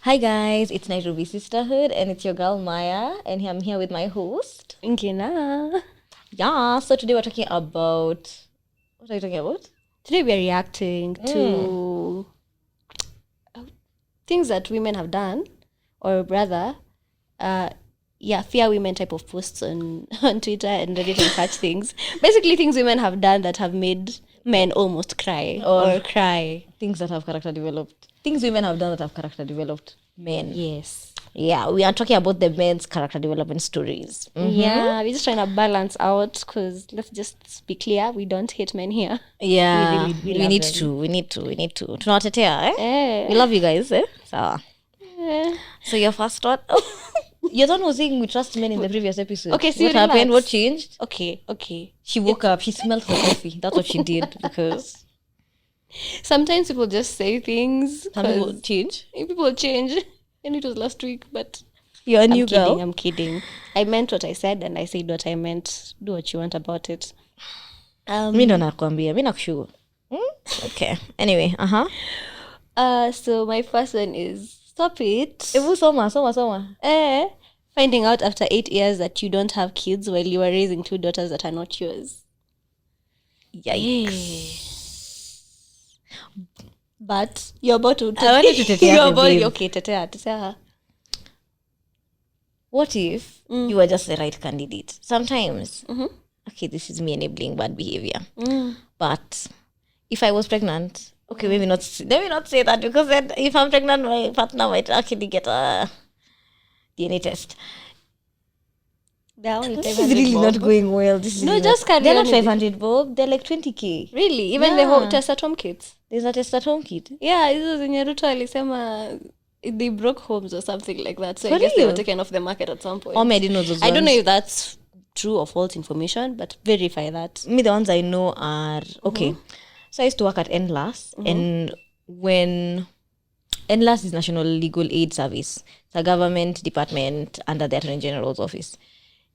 Hi guys, it's Nairobi Sisterhood and it's your girl Maya and I'm here with my host. Nkina. Yeah, so today we're talking about... What are you talking about? Today we are reacting to things that women have done, or rather, fear women type of posts on Twitter and Reddit and such things. Basically, things women have done that have made men almost cry or cry. Things that have character developed. Things women have done that have character developed men. Yes. Yeah, we are talking about the men's character development stories. Yeah, we're just trying to balance out because let's just be clear, we don't hate men here. Yeah, we we love need them. to. Tunawatetea, Eh. We love you guys, So, Eh. so your first thought... You're the one who was saying we trust men in the previous episode. Okay, so what happened? relax. What changed? Okay. She woke up. She smelled her coffee. That's what she did because... Sometimes people just say things. Some people change. People change. And it was last week, but You're a new girl. I'm kidding. I meant what I said and I said what I meant. Do what you want about it. Mi ndo nakwambia. Mi nakushukuru. Okay. Anyway, So my first one is stop it. Ebu soma. Finding out after 8 years that you don't have kids while you are raising 2 daughters that are not yours. Yikes. But you're about to... I wanted to tetea the babe. Okay, tetea. What if you were just the right candidate? Sometimes, okay, this is me enabling bad behavior. But if I was pregnant, okay, maybe not say that, because then if I'm pregnant, my partner might actually get a DNA test. This is really not going well. Just carry They're on not with 500 bob. They're like 20k. Really? Even the whole test at home kits? There's a test at home kit. Yeah, hizo zenye Ruto alisema they broke homes or something like that. So For I guess they real? were taken off the market at some point. I didn't know those I don't ones. know if that's true or false information, but verify that. Me, the ones I know are okay. So I used to work at NLAS, and when NLAS is National Legal Aid Service, it's a government department under the Attorney General's office,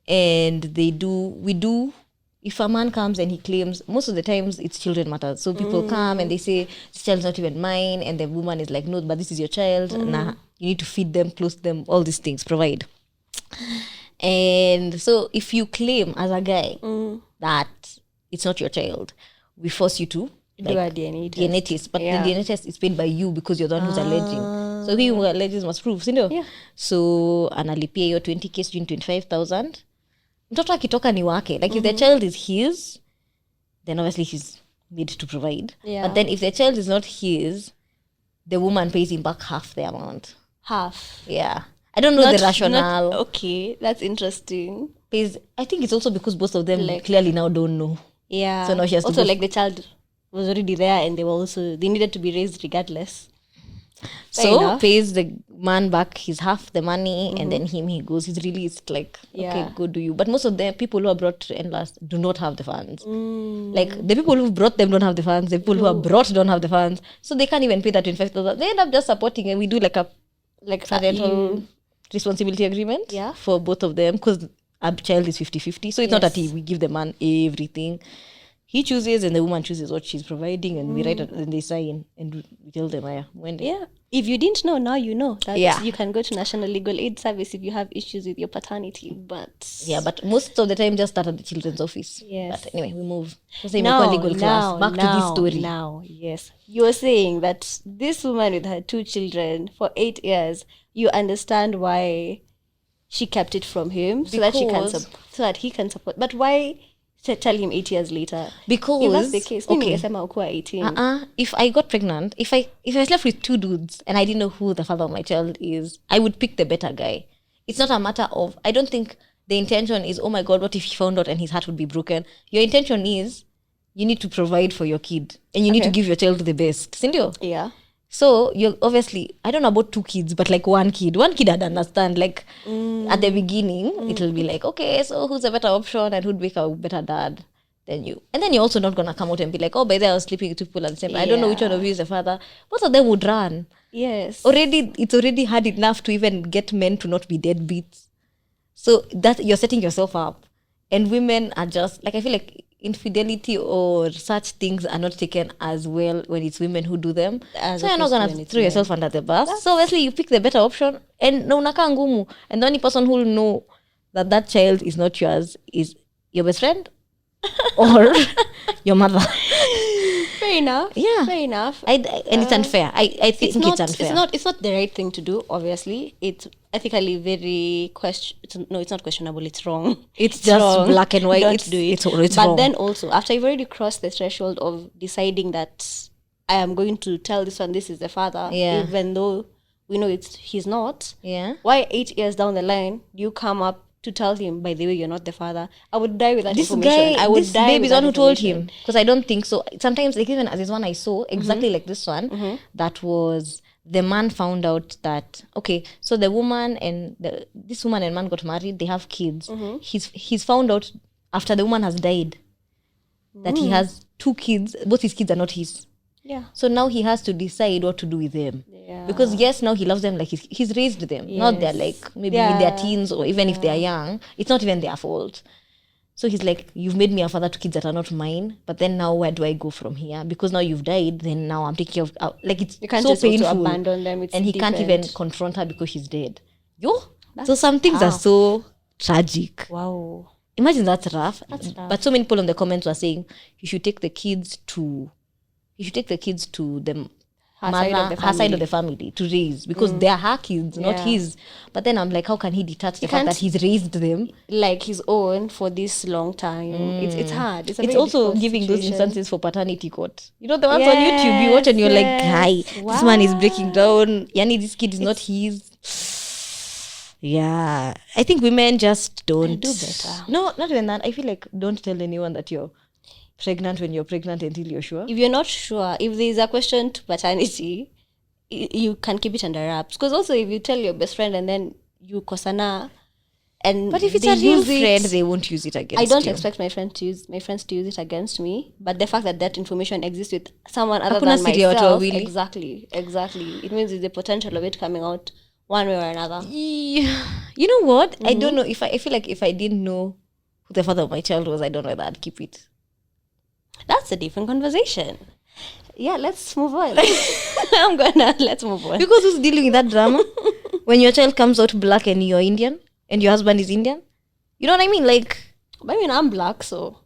and we do. If a man comes and he claims, most of the times it's children matters. So people come and they say, this child's not even mine. And the woman is like, no, but this is your child. Nah, you need to feed them, clothe them, all these things, provide. And so if you claim as a guy that it's not your child, we force you to Do a DNA test. But the DNA test is paid by you because you're the one who's alleging. So he who alleges must prove, sindio? Yeah. So analipia hiyo 20k sijui 25,000. Mtoto akitoka ni wake. Like if the child is his, then obviously he's made to provide. Yeah. But then if the child is not his, the woman pays him back half the amount. Half. Yeah. I don't know the rationale. Okay, that's interesting. I think it's also because both of them clearly now don't know. Yeah. So now she has to also go like the child was already there and they needed to be raised regardless. So pays the man back his half the money and then he goes, he's released, like, okay, go do you. But most of the people who are brought to NLAS do not have the funds. Like the people who brought them don't have the funds, the people who are brought don't have the funds. So they can't even pay that 25,000. They end up just supporting, and we do like a parental responsibility agreement for both of them, because a child is 50-50. So it's not that we give the man everything. He chooses and the woman chooses what she's providing, and we write it and they sign and we tell them, yeah. If you didn't know, now you know that you can go to National Legal Aid Service if you have issues with your paternity. But most of the time just start at the children's office. Yes. But anyway, we move. Now, legal class. Back to this story. Now, yes. You were saying that this woman with her 2 children for 8 years, you understand why she kept it from him so that he can support. But why tell him 8 years later? Because if that's the case, okay. 18. If I got pregnant, if I was left with 2 dudes and I didn't know who the father of my child is, I would pick the better guy. It's not a matter of, I don't think the intention is, oh my God, what if he found out and his heart would be broken? Your intention is, you need to provide for your kid and you need to give your child the best. Sindio? Yeah. So you're obviously, I don't know about 2 kids, but like one kid I'd understand. Like at the beginning, it'll be like, okay, so who's a better option and who'd make a better dad than you? And then you're also not gonna come out and be like, oh, by the way, I was sleeping with 2 people at the same time. I don't know which one of you is the father. Both of them would run. Yes. It's already hard enough to even get men to not be deadbeats. So that you're setting yourself up. And women are just like, I feel like infidelity or such things are not taken as well when it's women who do them. So you're not gonna throw yourself under the bus. So obviously you pick the better option, and no unakaa ngumu. And the only person who will know that child is not yours is your best friend or your mother. Fair enough. Yeah. Fair enough. And it's unfair. I think it's unfair. It's not the right thing to do, obviously. It's ethically very it's not questionable, it's wrong. It's just wrong. Black and white. Don't do it. It's but wrong. then also, after you've already crossed the threshold of deciding that I am going to tell this one this is the father, even though we know he's not. Yeah. Why 8 years down the line you come up to tell him, by the way, you're not the father? I would die with that information. I would die. This babe is the one who told him, because I don't think so. Sometimes, like even as this one I saw, exactly like this one, that was the man found out that so the woman and this woman and man got married. They have kids. He's found out after the woman has died that he has 2 kids. Both his kids are not his. Yeah. So now he has to decide what to do with them. Yeah. Because yes, now he loves them like he's raised them. Yes. Not they're like maybe in their teens or even if they're young. It's not even their fault. So he's like, you've made me a father to kids that are not mine. But then now where do I go from here? Because now you've died. Then now I'm taking care of like it's you can't so just painful. Also abandon them. And he can't even confront her because she's dead. So some things are so tragic. Wow. Imagine that's rough. But so many people in the comments were saying you should take the kids to her side of the family to raise, because they're her kids, not his. But then I'm like, how can he detach the fact that he's raised them like his own for this long time? It's hard. It's also giving those instances for paternity court. You know, the ones on YouTube you watch and you're like, hi, this man is breaking down. Yani, this kid is not his. Yeah, I think women just don't do better. No, not even that. I feel like don't tell anyone that you're pregnant when you're pregnant until you're sure. If you're not sure, if there's a question to paternity, you can keep it under wraps. Because also if you tell your best friend and then you kosana, but if it's a real friend, they won't use it against you. I don't expect my friends to use it against me, but the fact that information exists with someone other than myself, exactly. It means there's the potential of it coming out one way or another. Yeah. You know what? I don't know. I feel like if I didn't know who the father of my child was, I don't know whether I'd keep it. That's a different conversation. Yeah, let's move on. Let's move on. Because who's dealing with that drama? When your child comes out black and you're Indian and your husband is Indian? You know what I mean? Like, I mean, I'm black, so.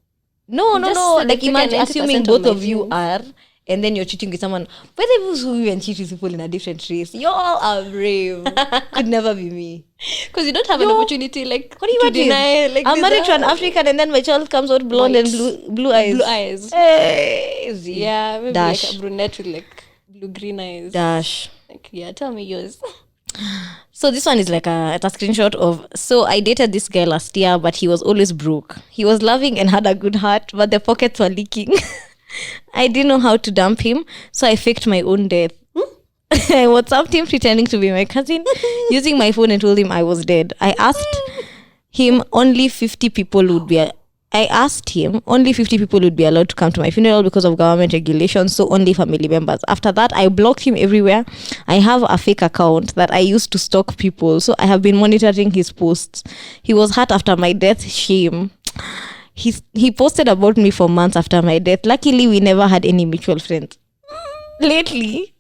No. Like, imagine assuming both of you are, and then you're cheating with someone. But those who even cheat with people in a different race, y'all are brave. Could never be me. Because you don't have an opportunity, like, what do you deny? Like, I'm married to an African and then my child comes out blonde and blue eyes. Blue eyes. Hey, yeah, maybe Dash. Like a brunette with like blue-green eyes. Dash. Like, yeah, tell me yours. So this one is like a screenshot of, so I dated this guy last year, but he was always broke. He was loving and had a good heart, but the pockets were leaking. I didn't know how to dump him, so I faked my own death. I WhatsApped him pretending to be my cousin, using my phone, and told him I was dead. I asked him only 50 people would be allowed to come to my funeral because of government regulations, so only family members. After that, I blocked him everywhere. I have a fake account that I used to stalk people, so I have been monitoring his posts. He was hurt after my death. Shame. He posted about me for months after my death. Luckily, we never had any mutual friends. Lately,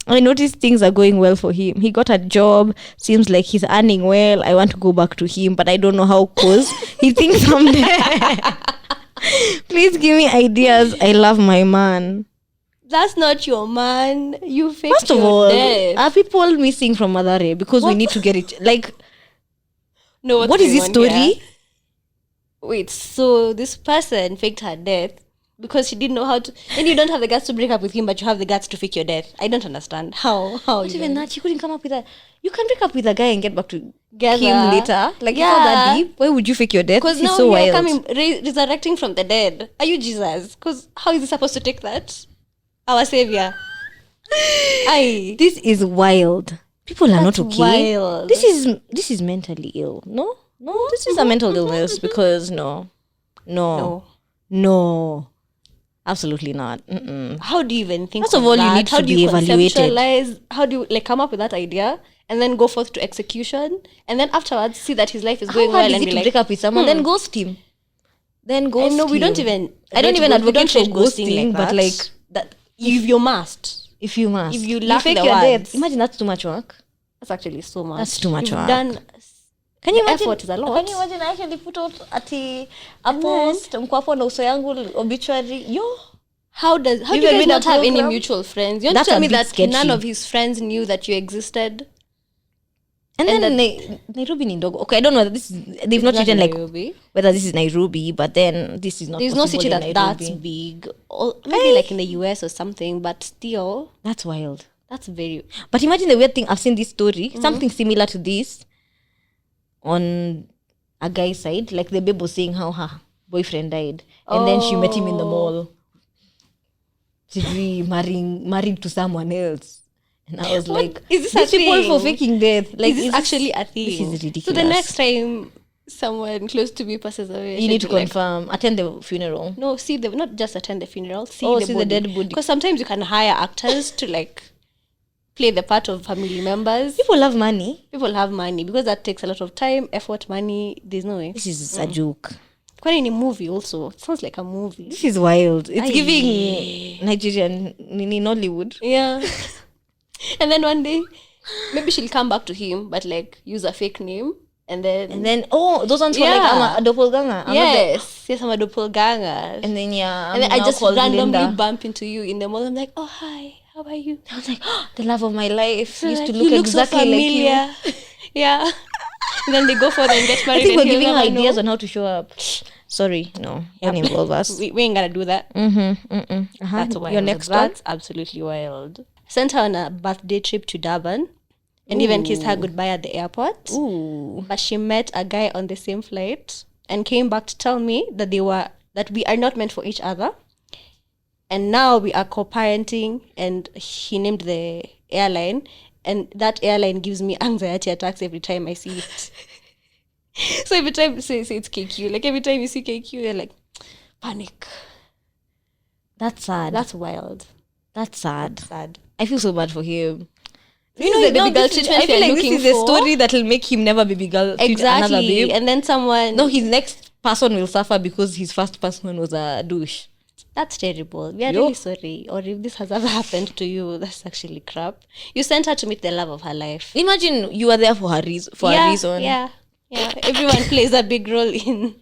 I noticed things are going well for him. He got a job. Seems like he's earning well. I want to go back to him, but I don't know how because he thinks I'm dead. Please give me ideas. I love my man. That's not your man. You faked First of all, are people missing from Madare? Because we need to get it. Like, no, what is this story? Here? Wait, so this person faked her death because she didn't know how to, and you don't have the guts to break up with him, but you have the guts to fake your death. I don't understand how. Not even that. She couldn't come up with that. You can break up with a guy and get back to him later. Like, it's not that deep. Why would you fake your death? Because now so you're coming resurrecting from the dead. Are you Jesus? Because how is he supposed to take that? Our savior. This is wild. People are not okay. Wild. This is mentally ill. No, this is a mental illness because no, absolutely not. Mm-mm. How do you even think? First of all, you need to be evaluated. How do you come up with that idea and then go forth to execution, and then afterwards see that his life is going well and be like, break up with someone, then ghost him. then ghost No, we don't him. even. I don't even advocate for ghosting, like but that. like that. If you must, if you lack fake the your words. death, imagine that's too much work. That's actually so much. That's too much You've work. done. Can you imagine? Effort is a lot. Can you imagine? I actually put out a post. Mkwapo na uso yangu obituary. Yo. How do you guys not have any mutual friends? You want to tell me that sketchy. None of his friends knew that you existed? And then Nairobi ni ndogo. Okay, I don't know whether they've not written like whether this is Nairobi, but then this is not. There's no city that's big, or maybe like in the US or something, but still, that's wild. That's very. But imagine the weird thing. I've seen this story, something similar to this, on a guy's side. Like the babe was saying how her boyfriend died, and then she met him in the mall. She's married to someone else. And I was like, is this these people for faking death? Like, is this actually a thing? This is ridiculous. So the next time someone close to me passes away, you need to confirm, attend the funeral. No, not just attend the funeral, see the dead body. Because sometimes you can hire actors to like play the part of family members. People have money. People have money because that takes a lot of time, effort, money. There's no way. This is a joke. Quite in a movie also. It sounds like a movie. This is wild. It's giving Nigerian in Hollywood. Yeah. And then one day, maybe she'll come back to him, but like use a fake name. And then those ones were like, I'm a doppelganger. Yes, I'm a doppelganger. And then I just randomly bump into you in the mall. I'm like, oh hi, how are you? I was like, oh, the love of my life. So used like, to look exactly so like you. Yeah. And then they go for and get married. I think we're giving her ideas on how to show up. Sorry, no, don't involve us. We ain't gonna do that. That's wild. Your next That's absolutely wild. Sent her on a birthday trip to Durban, and even kissed her goodbye at the airport. Ooh. But she met a guy on the same flight and came back to tell me that we are not meant for each other, and now we are co-parenting. And he named the airline, and that airline gives me anxiety attacks every time I see it. So every time say it's KQ, like every time you see KQ, you're like, panic. That's sad. That's wild. That's sad. That's sad. I feel so bad for him. You know, the baby girl treatment I feel like looking this is a story that will make him never baby girl treat another babe. And then someone... No, his next person will suffer because his first person was a douche. That's terrible. We are really sorry. Or if this has ever happened to you, that's actually crap. You sent her to meet the love of her life. Imagine you were there for a reason. Yeah. Everyone plays a big role in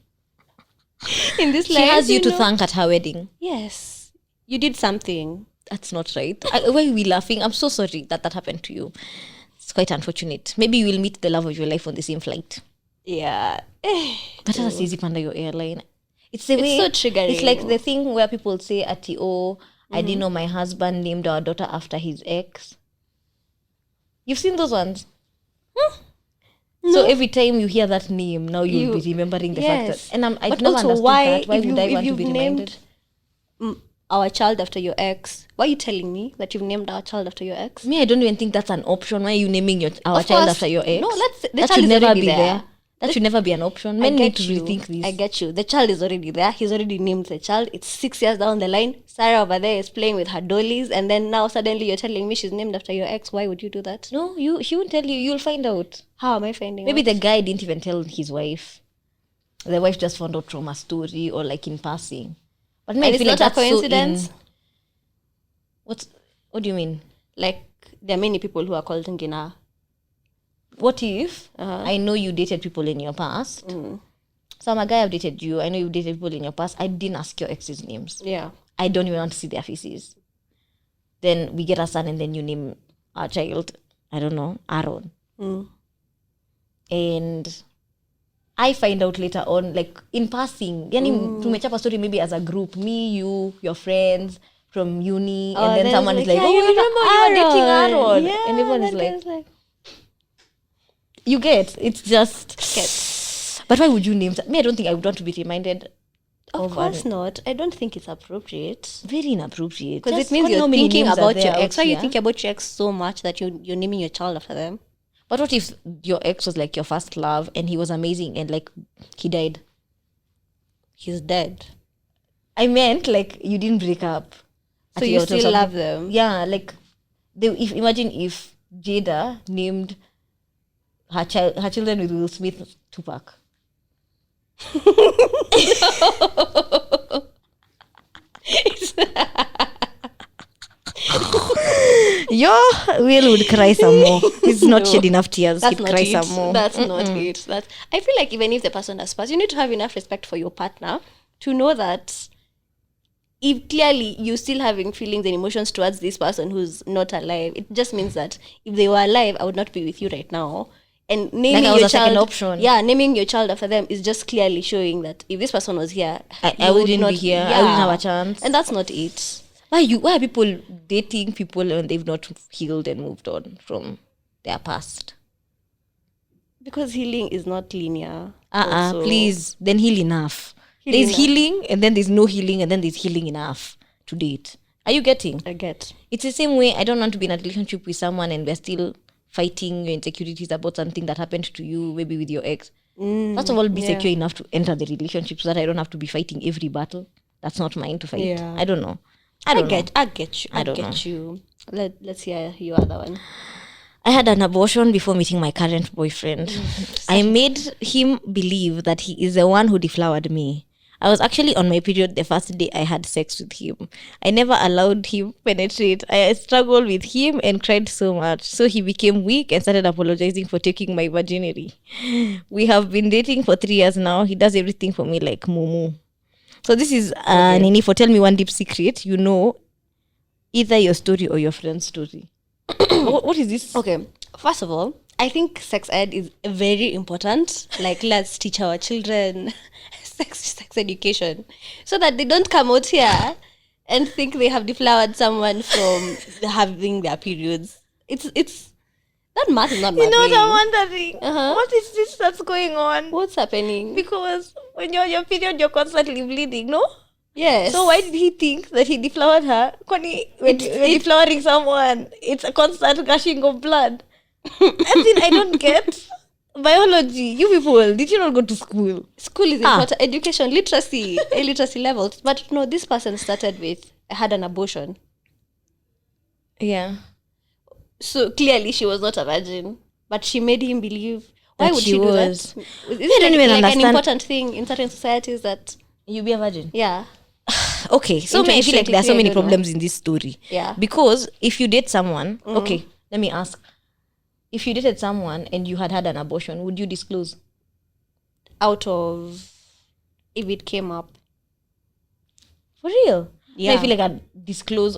this life. She has you to thank at her wedding. Yes. You did something. That's not right. Why are we laughing? I'm so sorry that happened to you. It's quite unfortunate. Maybe you will meet the love of your life on the same flight. Yeah. But that's easy under your airline. It's so triggering. It's like the thing where people say, I didn't know my husband named our daughter after his ex. You've seen those ones? No. So every time you hear that name, now you'll be remembering the fact that... And I've never understood that. Why would I want to be reminded? Our child after your ex. Why are you telling me that you've named our child after your ex? Me, I don't even think that's an option. Why are you naming our child after your ex? No, that should never be there. That should never be an option. Men need to rethink this. I get you. The child is already there. He's already named the child. It's 6 years down the line. Sarah over there is playing with her dollies, and then now suddenly you're telling me she's named after your ex. Why would you do that? No, she won't tell you. You'll find out. How am I finding out? Maybe the guy didn't even tell his wife. The wife just found out from a story or like in passing. But I feel like that's a coincidence. What do you mean? Like, there are many people who are called Ngina. What if I know you dated people in your past? So I'm a guy, I've dated you. I know you've dated people in your past. I didn't ask your ex's names. Yeah. I don't even want to see their faces. Then we get a son and then you name our child, I don't know, Aaron. And I find out later on, like in passing, tumechapa story maybe as a group, me, you, your friends from uni, and then someone is like, oh, you remember you were dating Aaron? Yeah, and everyone is like, you get, it's just, but why would you name me? I don't think I would want to be reminded. Of course not. I don't think it's appropriate. Very inappropriate. Because it means you're thinking about your ex. Why you think about your ex so much that you're naming your child after them? But what if your ex was like your first love and he was amazing and like he died? He's dead. I meant like you didn't break up. So you still love them? Yeah, like imagine if Jada named her children with Will Smith Tupac. Will would cry some more. He's not shed enough tears. He'd cry some more. That's not it. I feel like even if the person has passed, you need to have enough respect for your partner to know that if clearly you're still having feelings and emotions towards this person who's not alive, it just means that if they were alive, I would not be with you right now. And naming Like I was your a second child, option. yeah, naming your child after them is just clearly showing that if this person was here, I wouldn't be here. I wouldn't have a chance. And that's not it. Why are people dating people and they've not healed and moved on from their past? Because healing is not linear. Please. Then heal enough. There's healing and then there's no healing and then there's healing enough to date. Are you getting? I get. It's the same way. I don't want to be in a relationship with someone and we're still fighting your insecurities about something that happened to you, maybe with your ex. First of all, be secure enough to enter the relationship so that I don't have to be fighting every battle. That's not mine to fight. Yeah. I don't know. I get you. I get you. Let's hear your other one. I had an abortion before meeting my current boyfriend. I made him believe that he is the one who deflowered me. I was actually on my period the first day I had sex with him. I never allowed him penetrate. I struggled with him and cried so much. So he became weak and started apologizing for taking my virginity. We have been dating for 3 years now. He does everything for me like mumu. So this is Nini, for tell me one deep secret. You know either your story or your friend's story. What is this? Okay, first of all, I think sex ed is very important. Like, let's teach our children sex education so that they don't come out here and think they have deflowered someone from having their periods. It's that math is not my You know thing. what I'm wondering? What is this that's going on? What's happening? Because when you're on your period, you're constantly bleeding, no? Yes. So why did he think that he deflowered her? Kwani, when you're deflowering someone, it's a constant gushing of blood. I don't get biology. You people, did you not go to school? School is important. Education, literacy levels. But no, this person started with had an abortion. Yeah. So clearly she was not a virgin, but she made him believe. Why That would she she do was. that? I Is don't it even like an understand. important thing in certain societies that You be a virgin. yeah. Okay, so I feel like there are so 2023, many I don't problems in this story. Yeah. Because if you date someone, okay, let me ask. If you dated someone and you had an abortion, would you disclose? Out of if it came up. For real? Yeah. I feel like I'd disclose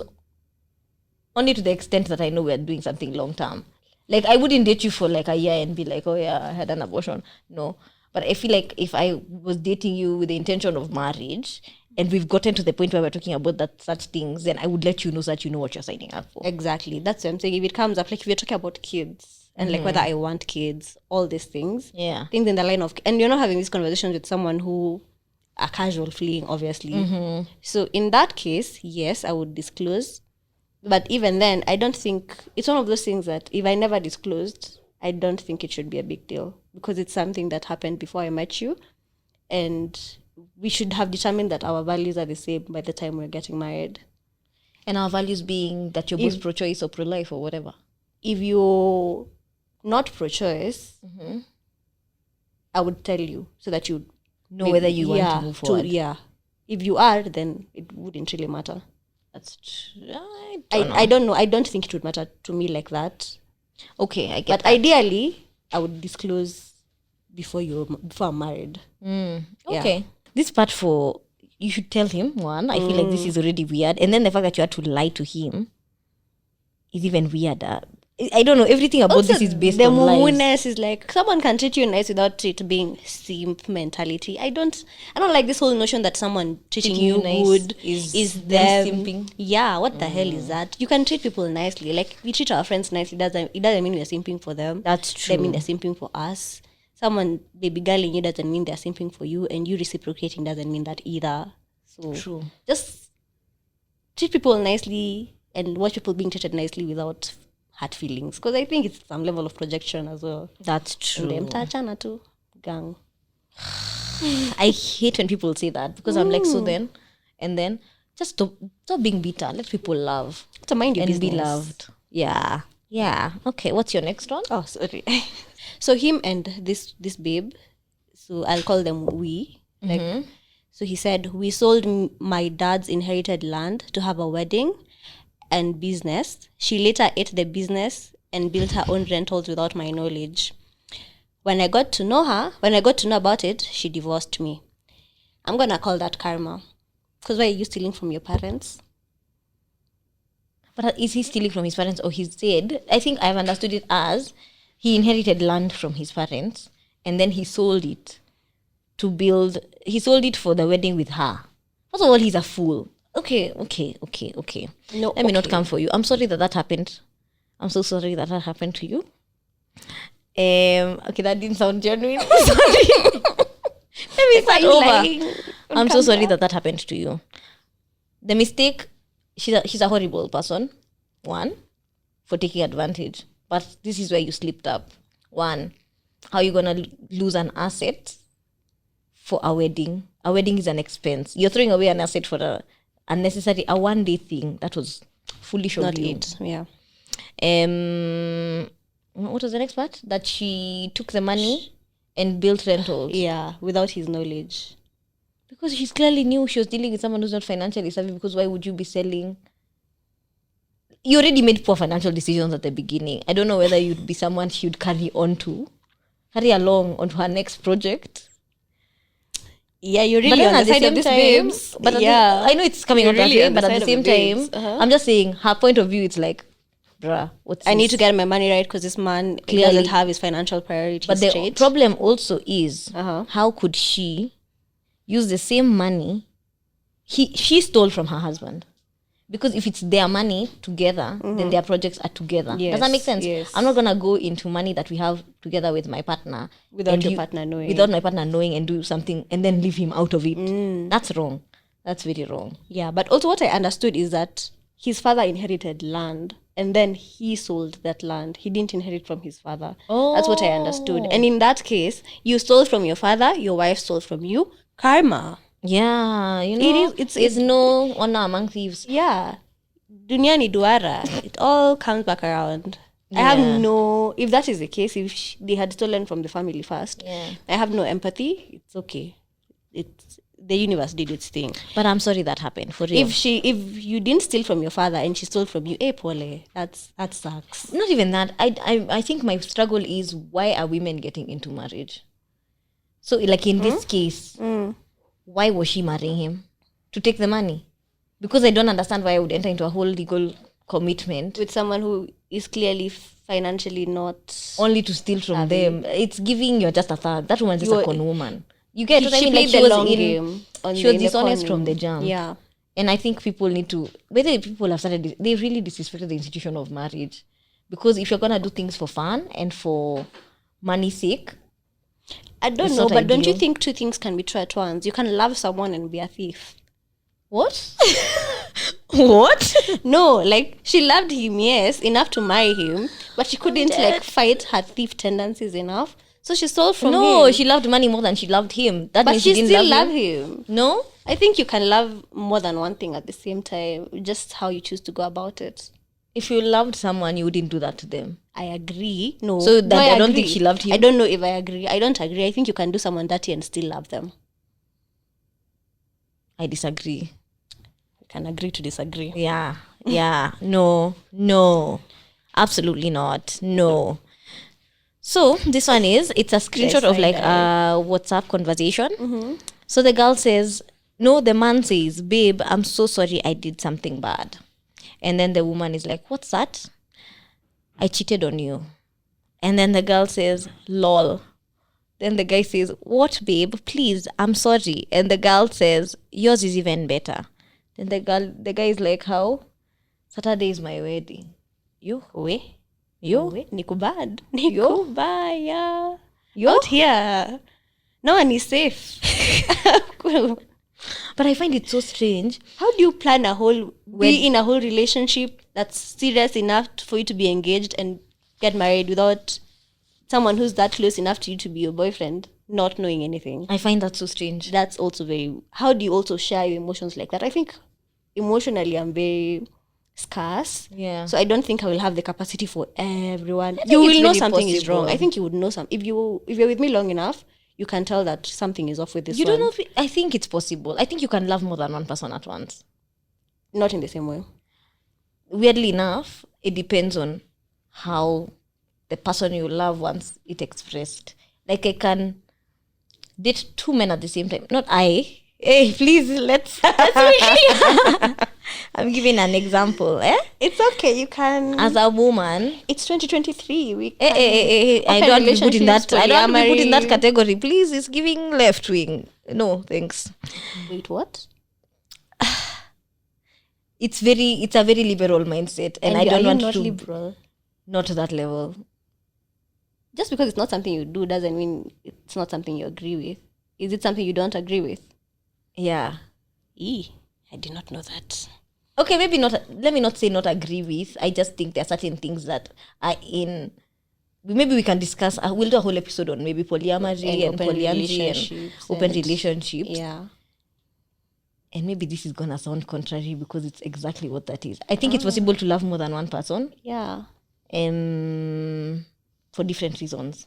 only to the extent that I know we're doing something long term. Like, I wouldn't date you for like a year and be like, oh yeah, I had an abortion. No. But I feel like if I was dating you with the intention of marriage and we've gotten to the point where we're talking about that such things, then I would let you know so that you know what you're signing up for. Exactly. That's what I'm saying. If it comes up, like if you're talking about kids and like whether I want kids, all these things. Yeah. Things in the line of, and you're not having these conversations with someone who a casual fleeing, obviously. So in that case, yes, I would disclose. But even then, I don't think it's one of those things that if I never disclosed, I don't think it should be a big deal because it's something that happened before I met you. And we should have determined that our values are the same by the time we're getting married. And our values being that you're both pro-choice or pro-life or whatever. If you're not pro-choice, I would tell you so that you Know whether you want to move forward. If you are, then it wouldn't really matter. That's true. I don't know. I don't think it would matter to me like that. Okay, I get But ideally, I would disclose before I'm married. Okay. This part for, you should tell him, one, I feel like this is already weird. And then the fact that you had to lie to him is even weirder. I don't know, everything about Also, this is based the on lies. mumuness is like someone can treat you nice without it being simp mentality. I don't like this whole notion that someone treating you nice good is them them simping. Yeah, what the hell is that? You can treat people nicely. Like we treat our friends nicely. It doesn't mean we're simping for them. That's true. They mean they're simping for us. Someone baby girling you doesn't mean they're simping for you, and you reciprocating doesn't mean that either. So True. just treat people nicely and watch people being treated nicely without hurt feelings, because I think it's some level of projection as well. That's true. And mtachana too, gang. I hate when people say that because I'm like, so then, and then just stop being bitter. Let people love To mind your and business. be loved. Yeah. Yeah. Okay. What's your next one? Oh, sorry. So him and this babe So I'll call them we. Like, so he said, we sold my dad's inherited land to have a wedding and business. She later ate the business and built her own rentals without my knowledge. When I got to know about it, she divorced me. I'm gonna call that karma. Because why are you stealing from your parents? But is he stealing from his parents, or he said, I think I've understood it as he inherited land from his parents and then he sold it he sold it for the wedding with her. First of all, he's a fool. Okay. No, Let me not come for you. I'm sorry that happened. I'm so sorry that happened to you. Okay, that didn't sound genuine. Sorry. Let me start over. I'm so sorry that happened to you. The mistake, she's a horrible person. One, for taking advantage. But this is where you slipped up. One, how are you gonna lose an asset for a wedding? A wedding is an expense. You're throwing away an asset for a one-day thing. That was foolish of you. Yeah. What was the next part? That she took the money and built rentals. Yeah, without his knowledge. Because she clearly knew she was dealing with someone who's not financially savvy, because why would you be selling? You already made poor financial decisions at the beginning. I don't know whether you'd be someone she would carry along onto her next project. Yeah, you're really on the side of this babes. But yeah, I know it's coming out that way, but at the same time, I'm just saying her point of view, it's like, bruh, I need to get my money right because this man clearly doesn't have his financial priorities But the straight. problem also is, how could she use the same money she stole from her husband? Because if it's their money together, then their projects are together. Yes, does that make sense? Yes. I'm not gonna go into money that we have together with my partner without my partner knowing and do something and then leave him out of it. That's wrong. That's very wrong. Yeah, but also what I understood is that his father inherited land and then he sold that land. He didn't inherit from his father. That's what I understood. And in that case, you stole from your father, your wife stole from you. Karma. Yeah, you know, it's no honor among thieves. Yeah. Dunia ni duara. It all comes back around. Yeah. I have no, if that is the case, if they had stolen from the family first, I have no empathy. It's okay. The universe did its thing. But I'm sorry that happened, for real. If you didn't steal from your father and she stole from you, Pole, that sucks. Not even that. I think my struggle is, why are women getting into marriage? So like in this case, why was she marrying him? To take the money? Because I don't understand why I would enter into a whole legal commitment with someone who is clearly financially not, only to steal from them. It's giving you're just a third. That woman's just a con woman. You get what I mean? Like she was dishonest from the jump. Yeah. And I think people need to, whether people have started, they really disrespected the institution of marriage. Because if you're going to do things for fun and for money's sake, I don't know, but don't you think two things can be true at once? You can love someone and be a thief. What? What? No, like she loved him, yes, enough to marry him, but she couldn't like fight her thief tendencies enough. So she stole from him. No, she loved money more than she loved him. That means she didn't still love him. No? I think you can love more than one thing at the same time, just how you choose to go about it. If you loved someone, you wouldn't do that to them. I agree. No. So that I don't think she loved him. I don't know if I agree. I don't agree. I think you can do someone dirty and still love them. I disagree. You can agree to disagree. Yeah. No. Absolutely not. No. So this one it's a screenshot of like a WhatsApp conversation. So the girl says, no, the man says, babe, I'm so sorry I did something bad. And then the woman is like, what's that? I cheated on you. And then the girl says, lol. Then the guy says, what, babe? Please, I'm sorry. And the girl says, yours is even better. Then the guy is like, how? Saturday is my wedding. Nikubad. Nikubaya. Out here. No one is safe. But I find it so strange. How do you plan be in a whole relationship that's serious enough for you to be engaged and get married without someone who's that close enough to you to be your boyfriend, not knowing anything? I find that so strange. That's also how do you also share your emotions like that? I think emotionally I'm very scarce. Yeah. So I don't think I will have the capacity for everyone. You will know something is wrong. I think you would know if you're with me long enough, you can tell that something is off with this You one. don't know I think it's possible. I think you can love more than one person at once. Not in the same way. Weirdly enough, it depends on how the person you love wants it expressed. Like I can date 2 men at the same time. Not I. Hey, please, let's be clear. I'm giving an example. It's okay. You can. As a woman, it's 2023. I don't want to be put in that. I don't want to be put in that category. Please, it's giving left wing. No, thanks. Wait, what? It's a very liberal mindset, and I don't want not to. Liberal. Not to that level. Just because it's not something you do doesn't mean it's not something you agree with. Is it something you don't agree with? Yeah. I did not know that. Okay, maybe not. Let me not say not agree with. I just think there are certain things that are in. Maybe we can discuss. We'll do a whole episode on maybe polyamory and polyandry and open relationships. Yeah. And maybe this is gonna sound contrary because it's exactly what that is. I think it's possible to love more than one person. Yeah. For different reasons.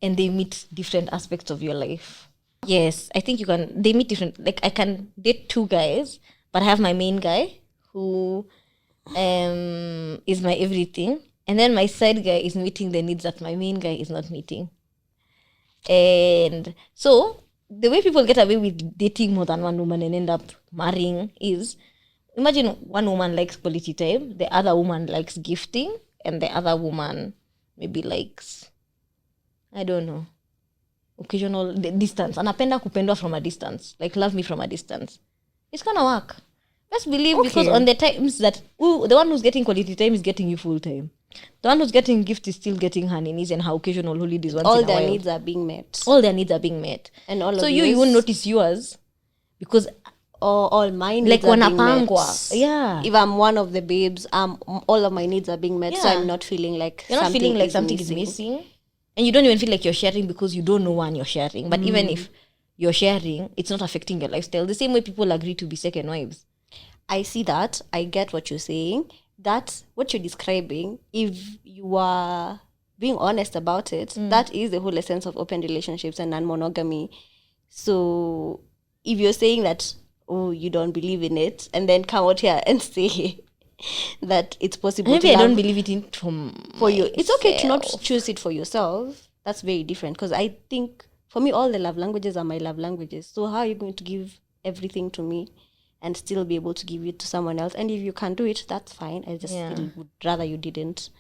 And they meet different aspects of your life. Yes, I think they meet different, like I can date 2 guys, but I have my main guy who is my everything. And then my side guy is meeting the needs that my main guy is not meeting. And so the way people get away with dating more than one woman and end up marrying is, imagine one woman likes quality time, the other woman likes gifting, and the other woman maybe likes, I don't know, occasional distance. Anapenda kupendwa from a distance. Like love me from a distance. It's gonna work. Best believe, because on the times that the one who's getting quality time is getting you full time. The one who's getting gift is still getting her needs and her occasional holidays once in a while. All their needs are being met. All their needs are being met. And all so of you won't notice yours because all my needs like are being met. Yeah. If I'm one of the babes, all of my needs are being met. Yeah. So I'm not feeling like you're not feeling like something is missing. And you don't even feel like you're sharing because you don't know when you're sharing. But even if you're sharing, it's not affecting your lifestyle. The same way people agree to be second wives. I see that. I get what you're saying. That's what you're describing. If you are being honest about it, that is the whole essence of open relationships and non-monogamy. So if you're saying that, you don't believe in it, and then come out here and say that it's possible maybe I don't believe it in for you. It's okay to not choose it for yourself. That's very different, because I think for me all the love languages are my love languages. So how are you going to give everything to me and still be able to give it to someone else? And if you can do it, that's fine. I just still would rather you didn't.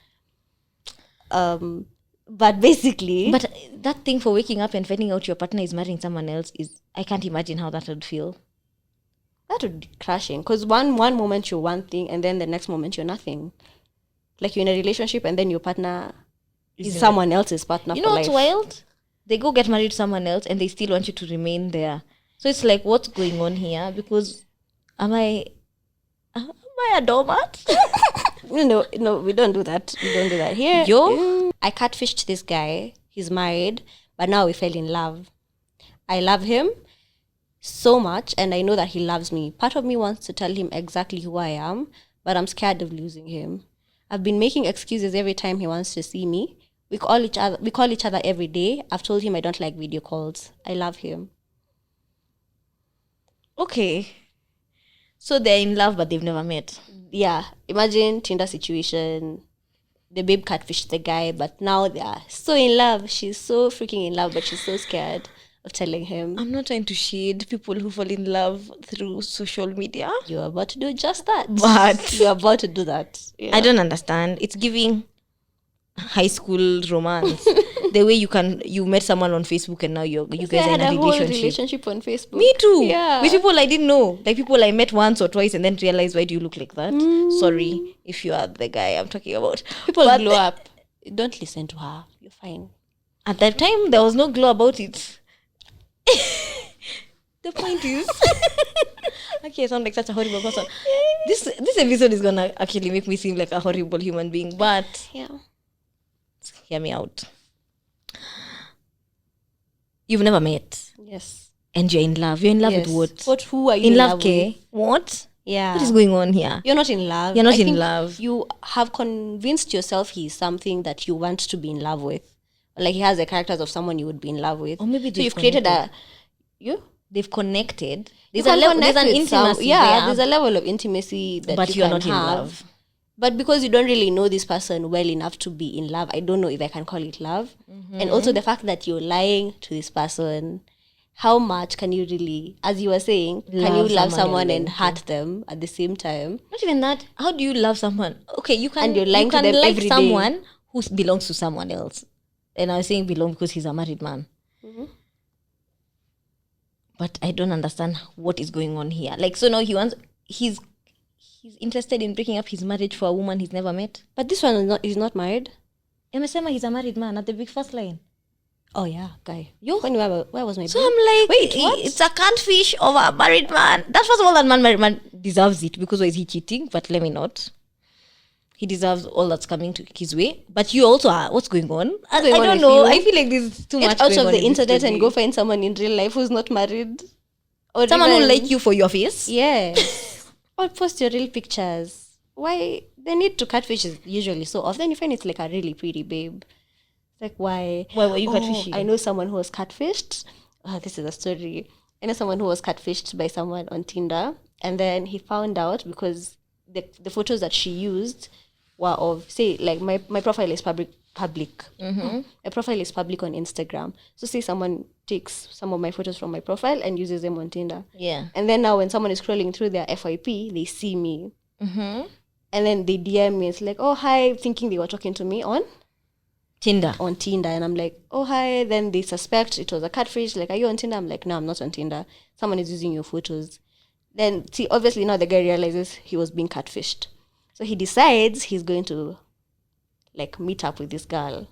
But basically, but that thing for waking up and finding out your partner is marrying someone else is, I can't imagine how that would feel. That would be crashing, because one moment you're one thing and then the next moment you're nothing. Like you're in a relationship and then your partner is someone else's partner. You know what's wild? They go get married to someone else and they still want you to remain there. So it's like, what's going on here? Because am I a doormat? No, we don't do that. We don't do that here. I catfished this guy. He's married, but now we fell in love. I love him so much, and I know that he loves me. Part of me wants to tell him exactly who I am, but I'm scared of losing him. I've been making excuses every time he wants to see me. We call each other every day. I've told him I don't like video calls. I love him. Okay. So they're in love, but they've never met. Yeah. Imagine Tinder situation. The babe catfished the guy, but now they are so in love. She's so freaking in love, but she's so scared of telling him. I'm not trying to shade people who fall in love through social media. You're about to do just that. But you're about to do that. Yeah. I don't understand. It's giving high school romance. The way you met someone on Facebook and now you guys are in a relationship on Facebook. Me too. Yeah. With people I didn't know. Like people I met once or twice and then realized, why do you look like that? Sorry if you are the guy I'm talking about. People glow up. Don't listen to her. You're fine. At that time, there was no glow about it. The point is, okay, I sound like such a horrible person. This episode is gonna actually make me seem like a horrible human being, but hear me out. You've never met. Yes. And you're in love. You're in love with what? What? Who are you in love with? What? Yeah. What is going on here? You're not in love. You're not in love. You have convinced yourself he's something that you want to be in love with. Like he has the characters of someone you would be in love with. Or maybe so you've created they've connected. There's There's an intimacy there. There's a level of intimacy that but you're not in love. But because you don't really know this person well enough to be in love, I don't know if I can call it love. And also the fact that you're lying to this person, how much can you really, as you were saying, can you love someone and hurt them at the same time? Not even that. How do you love someone? Okay, you can. And you're lying to them like every someone day. who belongs to someone else. And I was saying belong because he's a married man. But I don't understand what is going on here. Like, so now he's interested in breaking up his marriage for a woman he's never met. But this one is not married. Emesema, he's a married man at the big first line. Oh yeah, guy. Where was my So I'm like, wait, it's a catfish of a married man. That first of all, that married man deserves it because why is he cheating? But let me not. He deserves all that's coming to his way. But you also are. What's going on? I don't know. I feel like there's too much out of the internet and go find someone in real life who's not married. Or someone who like you for your face. Yeah. Or post your real pictures. Why? They need to catfish usually so often. You find it's like a really pretty babe. It's like, why? Why were you catfishing? I know someone who was catfished. This is a story. I know someone who was catfished by someone on Tinder. And then he found out because the photos that she used were of, say, like my profile is public. My profile is public on Instagram. So say someone takes some of my photos from my profile and uses them on Tinder. Yeah. And then now when someone is scrolling through their FYP, they see me. And then they DM me. It's like, oh, hi, thinking they were talking to me on Tinder. And I'm like, oh, hi. Then they suspect it was a catfish. Like, are you on Tinder? I'm like, no, I'm not on Tinder. Someone is using your photos. Then, see, obviously now the guy realizes he was being catfished. So he decides he's going to, like, meet up with this girl.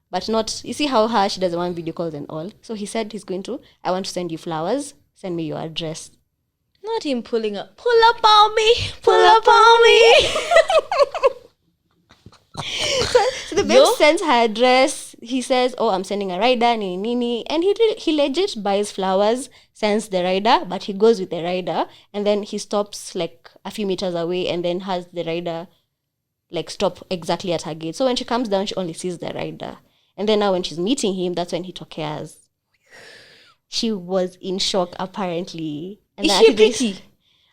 But not, you see how she doesn't want video calls and all. So he said he's going to, I want to send you flowers. Send me your address. Not him pulling up. Pull up on me. Pull up on me. So the babe sends her address. He says, oh, I'm sending a rider, nini. And he legit buys flowers, sends the rider, but he goes with the rider. And then he stops like a few meters away and then has the rider like stop exactly at her gate. So when she comes down, she only sees the rider. And then now when she's meeting him, that's when he cares. She was in shock, apparently. And is she pretty?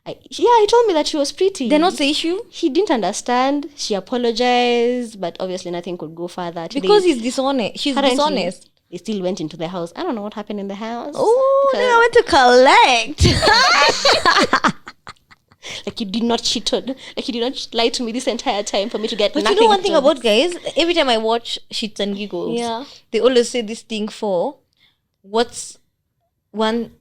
He told me that she was pretty. Then what's the issue? He didn't understand. She apologized, but obviously nothing could go further. Because he's dishonest. She's dishonest. They still went into the house. I don't know what happened in the house. Oh, then I went to collect. Like you did not cheat on. Like you did not lie to me this entire time for me to get but nothing. You know one thing about guys? Every time I watch Shits and Giggles, they always say this thing for what's one...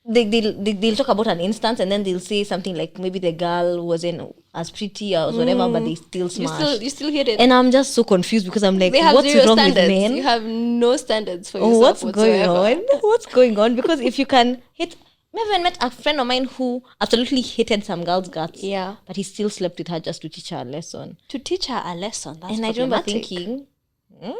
They'll talk about an instance and then they'll say something like maybe the girl wasn't as pretty or whatever, but they still smashed. You still hear it. And I'm just so confused because I'm like, what's wrong with men? You have no standards for yourself. What's going on? What's going on? Because if you can hit... I even met a friend of mine who absolutely hated some girl's guts. Yeah. But he still slept with her just to teach her a lesson. To teach her a lesson? That's and I remember thinking, why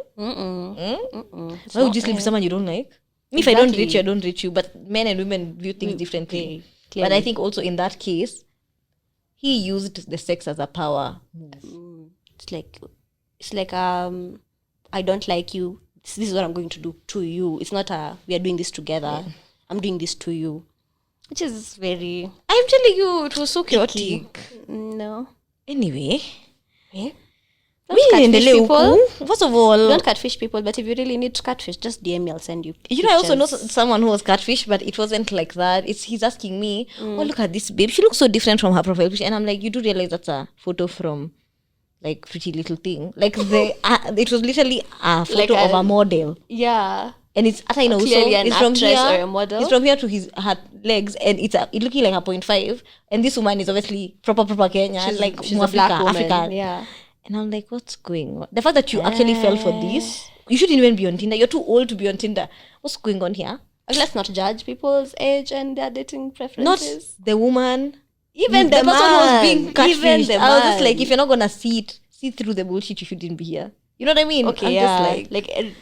would you sleep with someone you don't like? Exactly. If I don't reach you, I don't reach you. But men and women view things differently. Clearly. But I think also in that case, he used the sex as a power move. It's like I don't like you. This is what I'm going to do to you. It's not we are doing this together. Yeah. I'm doing this to you. Which is very... I'm telling you, it was so chaotic. No. Anyway. Yeah. Don't catfish people. First of all, don't catfish people, but if you really need to catfish, just DM me, I'll send you pictures. You know, I also know someone who was catfish, but it wasn't like that. He's asking me, oh, look at this babe. She looks so different from her profile picture. And I'm like, you do realize that's a photo from like Pretty Little Thing. Like it was literally a photo of a model. Yeah. And it's clearly an actress or a model. It's from here to her legs, and it's looking like a 0.5. And this woman is obviously proper Kenya, she's a black woman. African. Yeah. And I'm like, what's going on? The fact that you actually fell for this, you shouldn't even be on Tinder. You're too old to be on Tinder. What's going on here? Let's not judge people's age and their dating preferences. Not the woman, even the person who was being catfished. I was just like, if you're not gonna see through the bullshit, you shouldn't be here. You know what I mean? Okay, I'm just like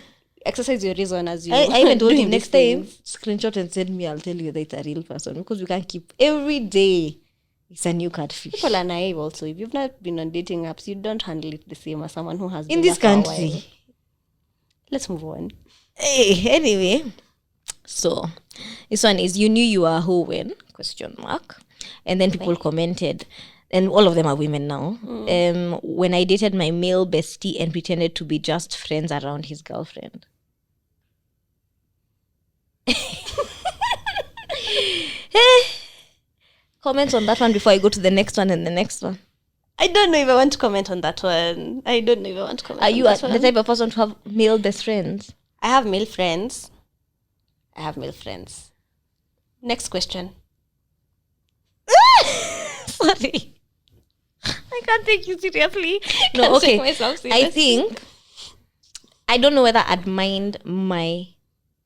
exercise your reason as you. I even told him next time, screenshot and send me. I'll tell you that it's a real person, because we can't keep every day. It's a new catfish. People are naive also. If you've not been on dating apps, you don't handle it the same as someone who has been in this country. Let's move on. Hey, anyway, so this one is you knew you were who when ? And then people commented, and all of them are women now. When I dated my male bestie and pretended to be just friends around his girlfriend. Comments on that one before I go to the next one and the next one. I don't know if I want to comment on that one. Are you the type of person to have male best friends? I have male friends. Next question. Sorry. I can't take you seriously. No, okay. I think I don't know whether I'd mind my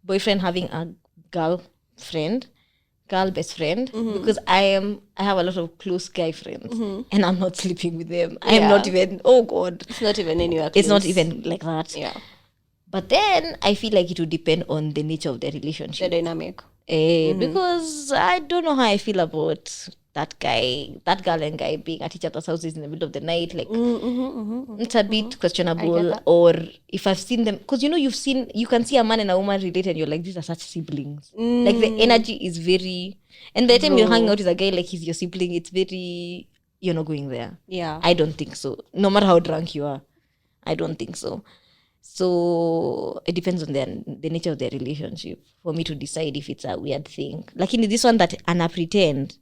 boyfriend having a girl best friend, because I have a lot of close guy friends, and I'm not sleeping with them. I'm not even, oh God. It's not even anywhere close. It's not even like that. Yeah. But then I feel like it would depend on the nature of the relationship. The dynamic. Because I don't know how I feel about that girl and guy being at each other's houses in the middle of the night. Like, it's a bit questionable. Or if I've seen them, because you can see a man and a woman related, and you're like, these are such siblings. Like, the energy is very, and by the time you're hanging out with a guy like he's your sibling, it's very, you're not going there. Yeah. I don't think so. No matter how drunk you are, I don't think so. So it depends on the nature of their relationship for me to decide if it's a weird thing. Like in this one that Anna pretend.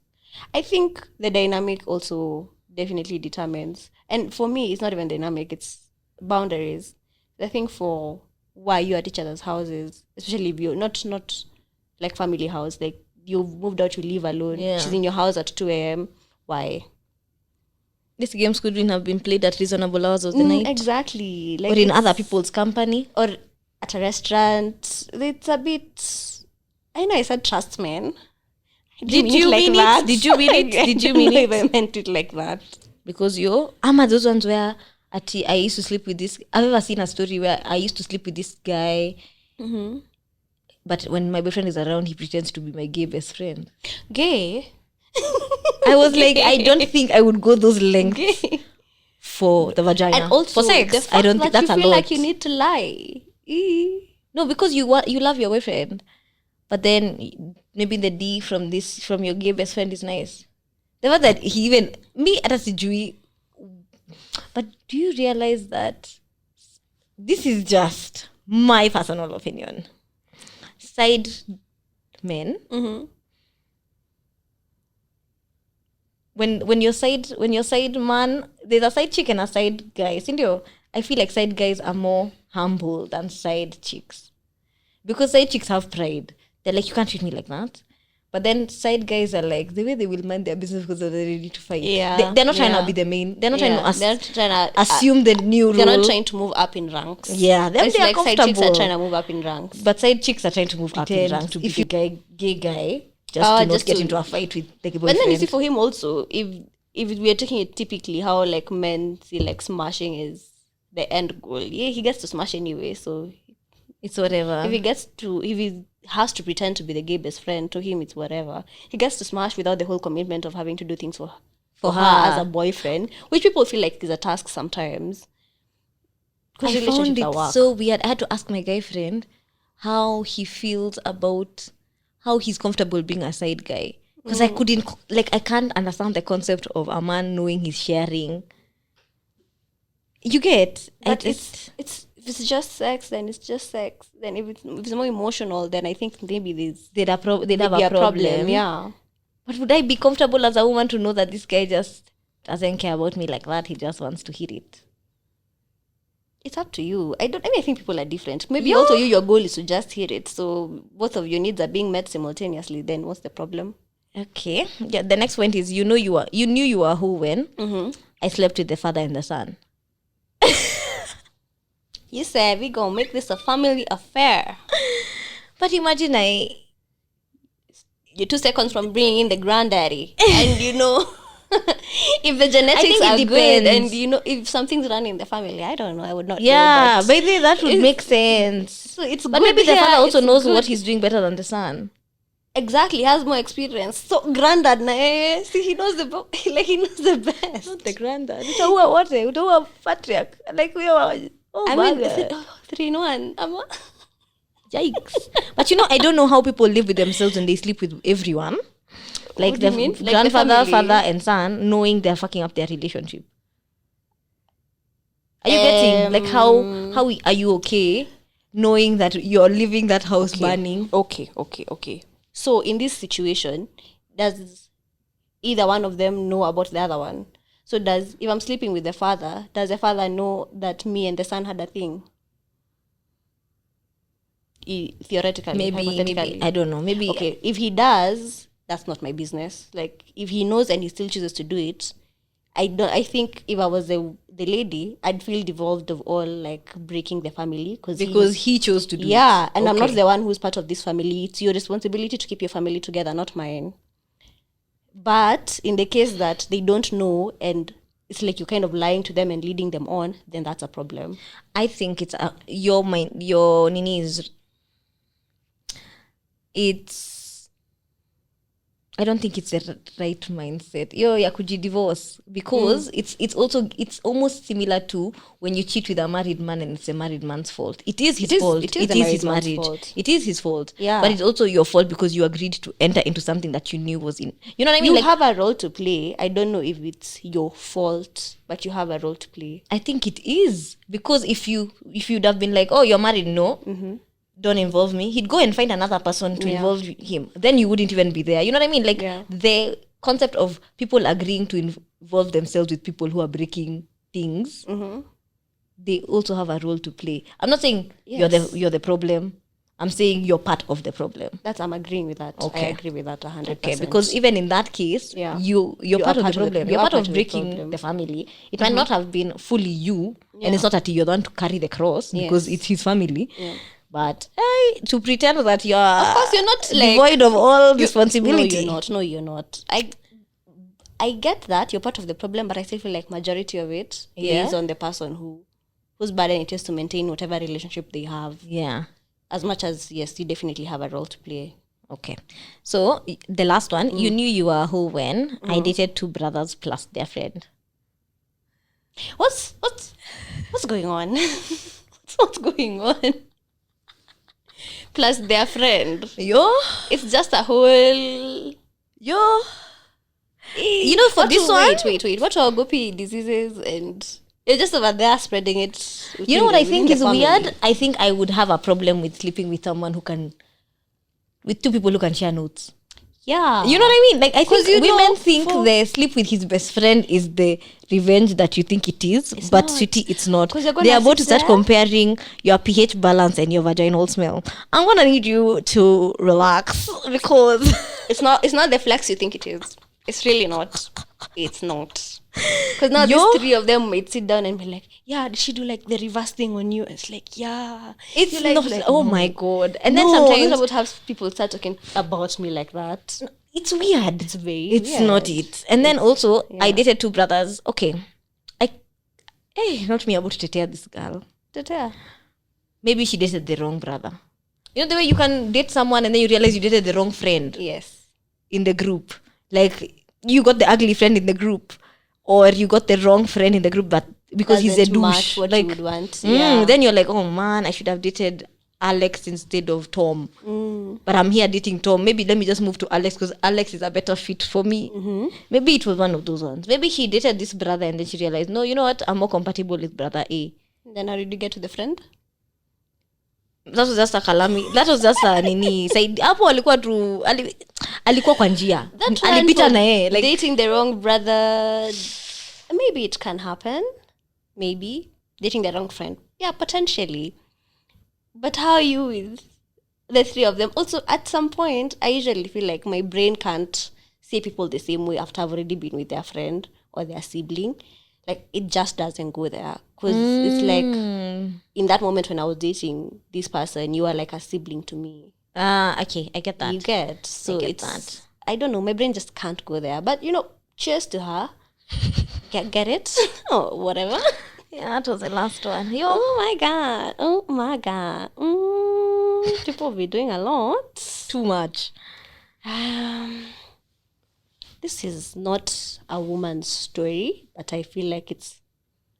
I think the dynamic also definitely determines. And for me, it's not even dynamic, it's boundaries. I think for why you at each other's houses, especially if you're not like family house, like you've moved out, you live alone. Yeah. She's in your house at 2 a.m. Why? These games couldn't have been played at reasonable hours of the night. Exactly. Like, or in other people's company. Or at a restaurant. It's a bit... I know I said trust, man. Did you mean it? Did you mean it? Did you mean it? I meant it like that. Because I'm at those ones where I used to sleep with this... I've ever seen a story where I used to sleep with this guy. But when my boyfriend is around, he pretends to be my gay best friend. Gay? I was like, I don't think I would go those lengths for the vagina. And also, for sex, I don't think that's a lot. You feel like you need to lie. No, because you love your boyfriend, but then maybe the D from your gay best friend is nice. The fact that he even me at a sijui. But do you realize that this is just my personal opinion? Side men. When your side man, there's a side chick and a side guy. I feel like side guys are more humble than side chicks, because side chicks have pride. They're like, you can't treat me like that. But then side guys are like, the way they will mind their business because they're ready to fight. Yeah, they're not trying to be the main. They're not trying to assume the new role. They're not trying to move up in ranks. Yeah, they're like side chicks are trying to move up in ranks. But side chicks are trying to move up in ranks. If you gay guy, just get into a fight with the boyfriend. But then you see, for him also, if we are taking it typically how like men see like smashing is the end goal. Yeah, he gets to smash anyway, so it's whatever. If he has to pretend to be the gay best friend, to him it's whatever. He gets to smash without the whole commitment of having to do things for her as a boyfriend, which people feel like is a task sometimes. I found it so weird. I had to ask my guy friend how he feels about how he's comfortable being a side guy, because I can't understand the concept of a man knowing he's sharing. You get, but if it's just sex, then it's just sex. Then if it's more emotional, then I think maybe they'd have a problem. Yeah. But would I be comfortable as a woman to know that this guy just doesn't care about me like that? He just wants to hear it. It's up to you. I think people are different. Maybe also your goal is to just hear it. So both of your needs are being met simultaneously. Then what's the problem? Okay. Yeah. The next point is you knew you were who when I slept with the father and the son. You said we gonna make this a family affair. But imagine you're 2 seconds from bringing in the granddaddy, and if the genetics are good, and if something's running in the family, I don't know. I would not. Yeah, maybe that would make sense. So but maybe the father also knows what he's doing better than the son. Exactly, he has more experience. So granddad, see, he knows he knows the best. Not the granddad. Utaua patriarch. Like we are Oh, my God. 3-in-1. Yikes. But I don't know how people live with themselves and they sleep with everyone. Like What do the you mean? Like the grandfather, family? father, and son, knowing they're fucking up their relationship. Are you getting? Like, how are you okay knowing that you're leaving that house burning? Okay. So in this situation, does either one of them know about the other one? So if I'm sleeping with the father, does the father know that me and the son had a thing? Theoretically, hypothetically. Maybe, I don't know. Maybe. Okay, if he does, that's not my business. Like, if he knows and he still chooses to do it, I think if I was the lady, I'd feel devolved of all, like, breaking the family. Because he chose to do it. Yeah, and I'm not the one who's part of this family. It's your responsibility to keep your family together, not mine. But in the case that they don't know and it's like you're kind of lying to them and leading them on, then that's a problem. I think it's your nini is. I don't think it's the right mindset. Ya kujidivorce, because it's almost similar to when you cheat with a married man and it's a married man's fault. It is his fault. It is his marriage. Fault. It is his fault. Yeah. But it's also your fault because you agreed to enter into something that you knew was in. You know what I mean? You have a role to play. I don't know if it's your fault, but you have a role to play. I think it is, because if you'd have been like, oh, you're married, no. Mm-hmm. Don't involve me, he'd go and find another person to involve him. Then you wouldn't even be there. You know what I mean? Like, the concept of people agreeing to involve themselves with people who are breaking things, they also have a role to play. I'm not saying you're the problem. I'm saying you're part of the problem. I'm agreeing with that. Okay. I agree with that 100%. Okay, because even in that case, you're part of the problem. You're part of breaking the family. It might not have been fully you, and it's not that you're the one to carry the cross, because it's his family. Yeah. But to pretend that you're, of course, you're not devoid of all responsibility. No, you're not. I get that you're part of the problem, but I still feel like majority of it is on the person whose burden it is to maintain whatever relationship they have. Yeah. As much as, yes, you definitely have a role to play. Okay. So the last one, you knew you were who when I dated 2 brothers plus their friend. What's going on? What's going on? Plus their friend. It's just a whole. For this one. Wait. What are gopi diseases and you're just over there spreading it? You know what I think is weird? I think I would have a problem with sleeping with someone with 2 people who can share notes. Yeah. You know what I mean? Like, I think women think the sleep with his best friend is the revenge that you think it is, but sweetie, it's not. They are about to start comparing your pH balance and your vaginal smell. I'm gonna need you to relax, because it's not the flex you think it is. It's really not. It's not. Because now these 3 of them might sit down and be like, yeah, did she do like the reverse thing on you? It's like, yeah. It's like, oh my God. And then sometimes I would have people start talking about me like that. It's weird. It's very It's weird. not it. And then also, I dated 2 brothers. Okay. Not me about to tear this girl. Tetea? Maybe she dated the wrong brother. You know the way you can date someone and then you realize you dated the wrong friend? Yes. In the group. Like, you got the ugly friend in the group, or you got the wrong friend in the group, but because he's a douche, what you would want. Then you're like, oh man, I should have dated Alex instead of Tom. But I'm here dating Tom. Maybe let me just move to Alex because Alex is a better fit for me. Maybe it was one of those ones. Maybe she dated this brother and then she realized, no, you know what, I'm more compatible with brother A. Then how did you get to the friend? That was just a kalami. That was just a nini. Hapo alikuwa kwa njia. Alipita na yeye. Like, dating the wrong brother. Maybe it can happen. Maybe. Dating the wrong friend. Yeah, potentially. But how are you with the 3 of them? Also, at some point, I usually feel like my brain can't see people the same way after I've already been with their friend or their sibling. Like, it just doesn't go there. Because it's like, in that moment when I was dating this person, you are like a sibling to me. Okay, I get that. You get. So that. I don't know, my brain just can't go there. But, cheers to her. Get it? Or whatever. Yeah, that was the last one. Oh my God. People be doing a lot. Too much. This is not a woman's story, but I feel like it's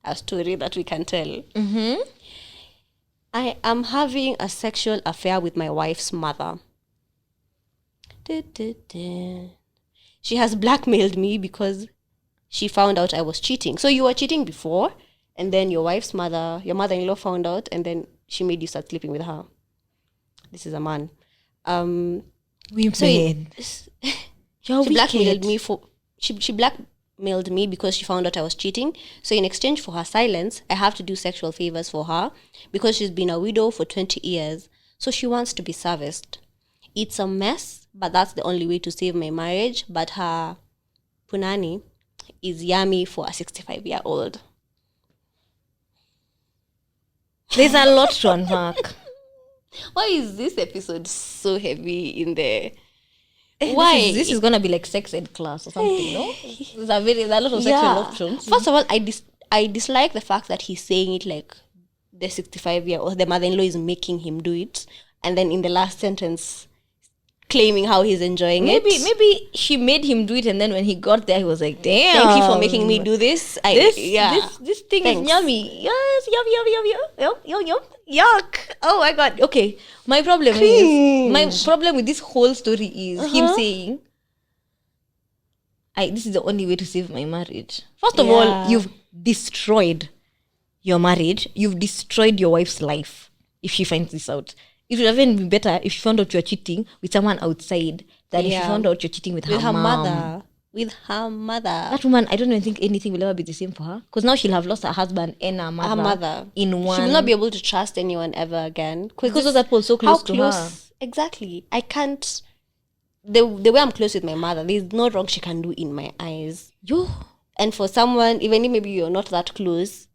a story that we can tell. I am having a sexual affair with my wife's mother. She has blackmailed me because she found out I was cheating. So you were cheating before, and then your wife's mother, your mother-in-law found out, and then she made you start sleeping with her. This is a man. She blackmailed me for she blackmailed me because she found out I was cheating. So in exchange for her silence, I have to do sexual favors for her because she's been a widow for 20 years. So she wants to be serviced. It's a mess, but that's the only way to save my marriage. But her punani is yummy for a 65-year-old. There's a lot to unpack. Why is this episode so heavy in there? Why? This is gonna be like sex ed class or something, no? There's a lot of sexual options. First of all, I dislike the fact that he's saying it like the 65-year-old, the mother-in-law is making him do it, and then in the last sentence claiming how he's enjoying it. Maybe she made him do it, and then when he got there, he was like, "Damn, thank you for making me do this. This thing is yummy. Yes, yum. Yuck. Oh my god. Okay, my problem with this whole story is him saying, this is the only way to save my marriage. First of all, you've destroyed your marriage. You've destroyed your wife's life if she finds this out. It would have been better if she found out you're cheating with someone outside than if she found out you're cheating with her mother. With her mother. That woman, I don't even think anything will ever be the same for her. Because now she'll have lost her husband and her mother. In one. She will not be able to trust anyone ever again. Because those are people so close to her. Exactly. I can't... The way I'm close with my mother, there's no wrong she can do in my eyes. And for someone, even if maybe you're not that close,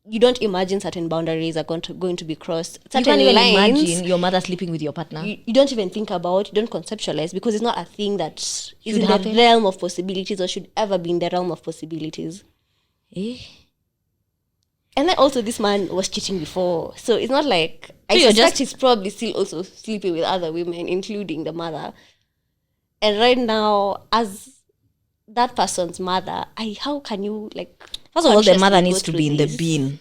you don't imagine certain boundaries are going to be crossed. Certain you can't even lines, imagine your mother sleeping with your partner. You don't even think about, you don't conceptualize, because it's not a thing that is in the realm of possibilities or should ever be in the realm of possibilities. And then also this man was cheating before. So it's not like... I suspect he's probably still also sleeping with other women, including the mother. And right now, as that person's mother, how can you like... First of all, the mother needs to be in the bin.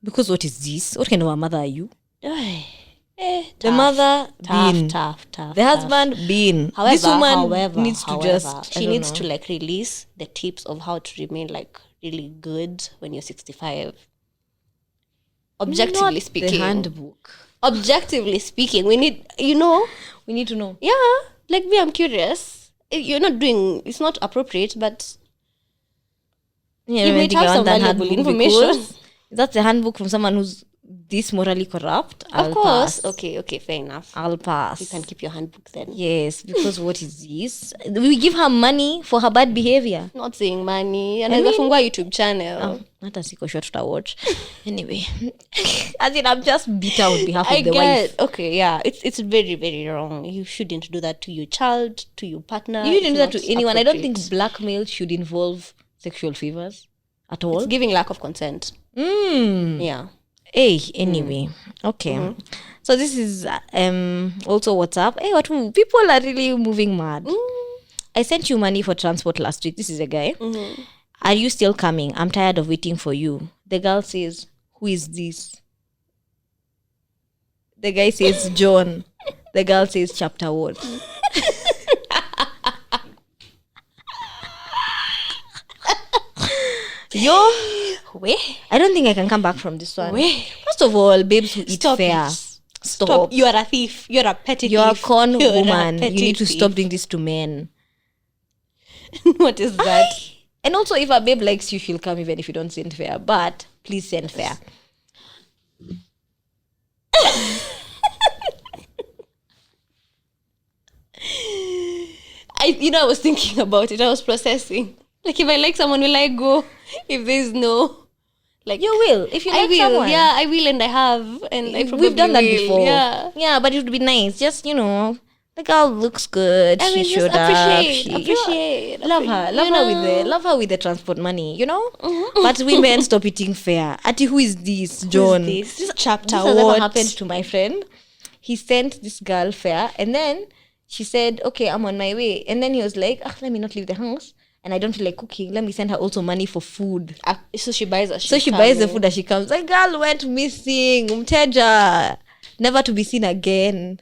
Because what is this? What kind of a mother are you? The mother, bin. Tough. The husband, bin. However, this woman needs to just... She needs to like release the tips of how to remain like really good when you're 65. Objectively speaking. The handbook. Objectively speaking, we need to know. Yeah. Like me, I'm curious. You're not doing... It's not appropriate, but... Yeah, you might have some valuable information. That's a handbook from someone who's this morally corrupt. Of course. Pass. Okay, fair enough. I'll pass. You can keep your handbook then. Yes, because what is this? We give her money for her bad behavior. Not saying money. And there's a YouTube channel. Not a siko short to watch. Anyway. As in, I'm just bitter on behalf of the wife. Okay, yeah. It's very, very wrong. You shouldn't do that to your child, to your partner. You shouldn't do that to anyone. I don't think blackmail should involve sexual favors at all. It's giving lack of consent. Yeah. Anyway. Okay. So this is also WhatsApp. People are really moving mad. I sent you money for transport last week. This is a guy. Are you still coming? I'm tired of waiting for you. The girl says, who is this? The guy says, John. The girl says, chapter what? I don't think I can come back from this one. First of all, babes who eat fair. Stop. You are a thief. You're a petty thief. You're a con woman. You need to stop doing this to men. What is that? And also, if a babe likes you, she'll come even if you don't send fair. But please send fair. I was thinking about it. I was processing. Like, if I like someone, will I go? If there's no... Like, you will. If you like someone. Yeah, I will and I have. And I probably We've done that before. Yeah, but it would be nice. Just, the girl looks good. She showed appreciate. Love her. Love her with the transport money, But women stop eating fair. Ati, who is this? John. This chapter this has ever happened to my friend. He sent this girl fare, and then she said, okay, I'm on my way. And then he was like, let me not leave the house. and I don't feel like cooking, let me send her also money for food. So she buys So she buys the food as she comes. Like, girl went missing. Mteja. Never to be seen again.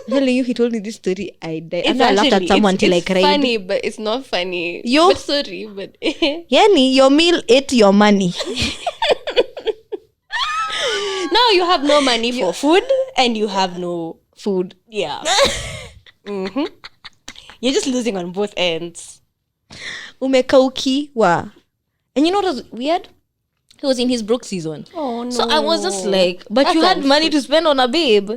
I'm telling you, he told me this story. I died. I laughed at someone till I cried. It's funny, but it's not funny. But sorry, but... Yani, your meal ate your money. Now you have no money for food and you have no food. Yeah. Mm-hmm. You're just losing on both ends. Umekauki wa. And you know what was weird? He was in his broke season. Oh no. So I was just like, but you had money to spend on a babe.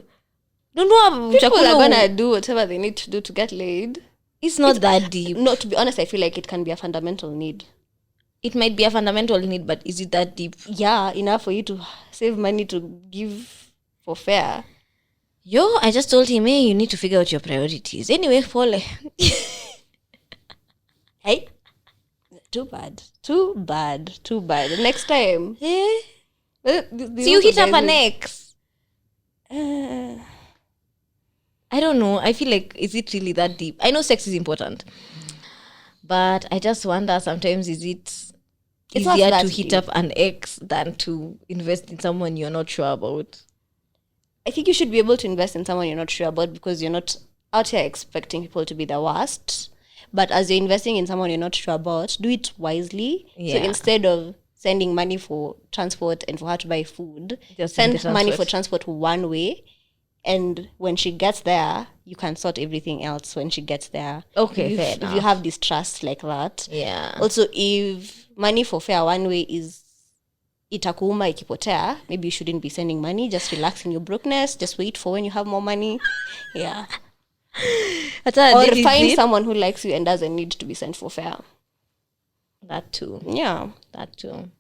Don't know. People are gonna do whatever they need to do to get laid. It's not that deep. No, to be honest, I feel like it can be a fundamental need. It might be a fundamental need, but is it that deep? Yeah, enough for you to save money to give for fare. I just told him, hey, you need to figure out your priorities. Anyway, Paul. Hey, too bad. The next time. So you hit up an ex. I don't know. I feel like, is it really that deep? I know sex is important. But I just wonder sometimes, is it easier to hit up an ex than to invest in someone you're not sure about? I think you should be able to invest in someone you're not sure about because you're not out here expecting people to be the worst. But as you're investing in someone you're not sure about, do it wisely. Yeah. So instead of sending money for transport and for her to buy food, just send money for transport one way. And when she gets there, you can sort everything else when she gets there. Okay, fair enough. If you have this trust like that. Yeah. Also, if money for fare one way is itakuuma ikipotea, maybe you shouldn't be sending money. Just relax in your brokenness. Just wait for when you have more money. Yeah. Or find someone who likes you and doesn't need to be sent for fare. That too. Yeah. That too.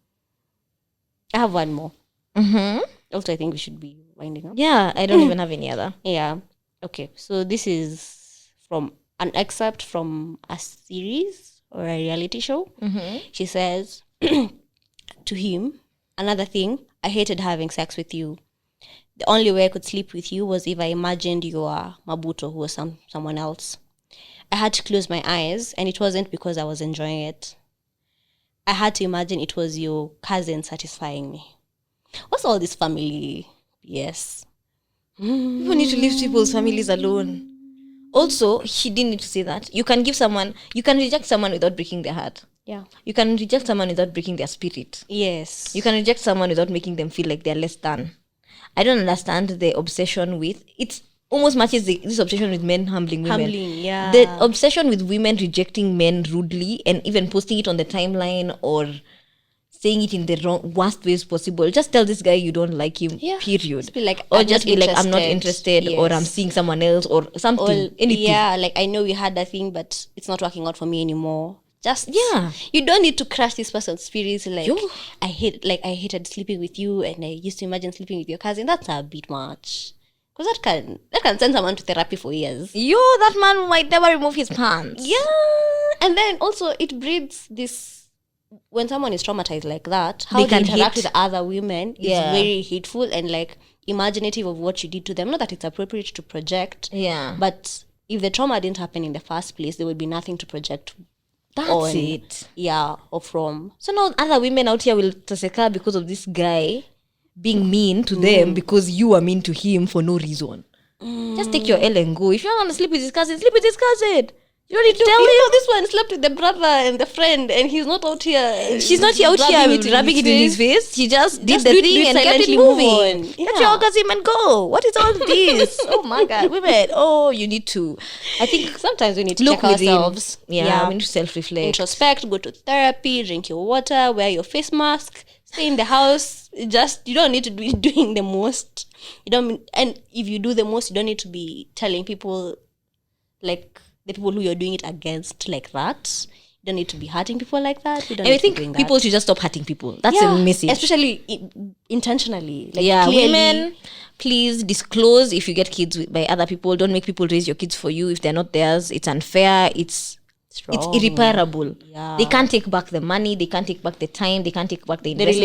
I have one more. Mm-hmm. Also, I think we should be winding up. Yeah, I don't even have any other. Yeah. Okay. So this is from an excerpt from a series or a reality show. Mm-hmm. She says to him, another thing, I hated having sex with you. The only way I could sleep with you was if I imagined you were Mabuto, who was someone else. I had to close my eyes, and it wasn't because I was enjoying it. I had to imagine it was your cousin satisfying me. What's all this family? Yes. People need to leave people's families alone. Also, she didn't need to say that. You can reject someone without breaking their heart. Yeah. You can reject someone without breaking their spirit. Yes. You can reject someone without making them feel like they're less than. I don't understand the obsession with, it's almost matches this obsession with men humbling women. Yeah. The obsession with women rejecting men rudely and even posting it on the timeline or saying it in the worst ways possible. Just tell this guy you don't like him, period. Just be like, or just be like, I'm not interested, or I'm seeing someone else, or something, anything. Yeah, like, I know we had that thing, but it's not working out for me anymore. You don't need to crush this person's spirits. Like, I hated sleeping with you, and I used to imagine sleeping with your cousin. That's a bit much, because that can send someone to therapy for years. That man might never remove his pants. Yeah, and then also it breeds this. When someone is traumatized like that, how they interact with other women is very hateful and like imaginative of what you did to them. Not that it's appropriate to project. Yeah, but if the trauma didn't happen in the first place, there would be nothing to project. That's it. Yeah, or from. So now other women out here will taseka because of this guy being mean to them because you are mean to him for no reason. Just take your L and go. If you don't want to sleep with his cousin, sleep with his cousin. You don't need to tell him. This one slept with the brother and the friend, and he's not out here. She's not out here rubbing it in his face. She just did the thing and kept it moving. Get your orgasm and go. What is all this? Oh my God, women. Oh, you need to. I think sometimes we need to check ourselves. Yeah, we need to self-reflect. Introspect, go to therapy, drink your water, wear your face mask, stay in the house. Just, you don't need to be doing the most. And if you do the most, you don't need to be telling people, like, the people who you're doing it against like that. You don't need to be hurting people like that. You don't and I think people should just stop hurting people. That's a message. Especially intentionally. Like, women, please disclose if you get kids by other people. Don't make people raise your kids for you if they're not theirs. It's unfair. It's irreparable. Yeah. They can't take back the money. They can't take back the time. They can't take back the investment.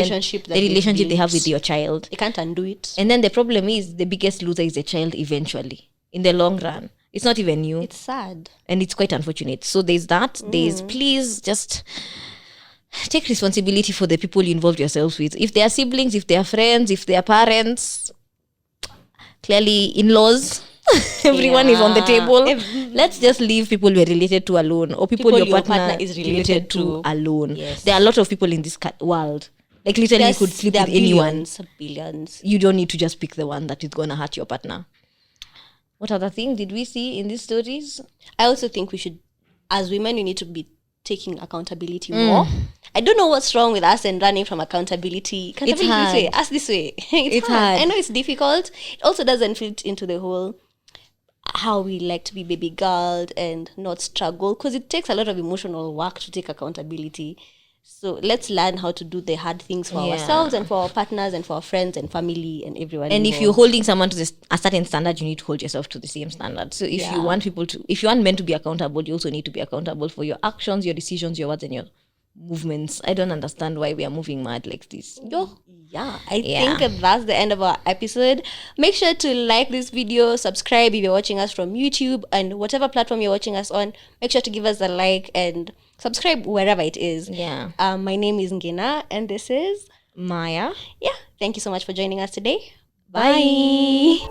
The relationship they have with your child. They can't undo it. And then the problem is the biggest loser is the child eventually, in the long run. It's not even you. It's sad. And it's quite unfortunate. So there's that. There's please just take responsibility for the people you involved yourselves with. If they are siblings, if they are friends, if they are parents, clearly in-laws, everyone is on the table. Let's just leave people we're related to alone, or people your partner is related to alone. Yes. There are a lot of people in this world. Like literally you could sleep with anyone. Billions. You don't need to just pick the one that is going to hurt your partner. What other thing did we see in these stories? I also think we should, as women, we need to be taking accountability more. I don't know what's wrong with us and running from accountability. It's hard. This way, us this way. It's hard. I know it's difficult. It also doesn't fit into the whole how we like to be baby girls and not struggle, because it takes a lot of emotional work to take accountability. So let's learn how to do the hard things for ourselves and for our partners and for our friends and family and everyone. And involved. if you're holding someone to a certain standard, you need to hold yourself to the same standard. So if you want if you want men to be accountable, you also need to be accountable for your actions, your decisions, your words, and your movements. I don't understand why we are moving mad like this. I think that's the end of our episode. Make sure to like this video, subscribe if you're watching us from YouTube, and whatever platform you're watching us on, make sure to give us a like and subscribe wherever it is. My name is Ngina and this is Maya. Thank you so much for joining us today. Bye.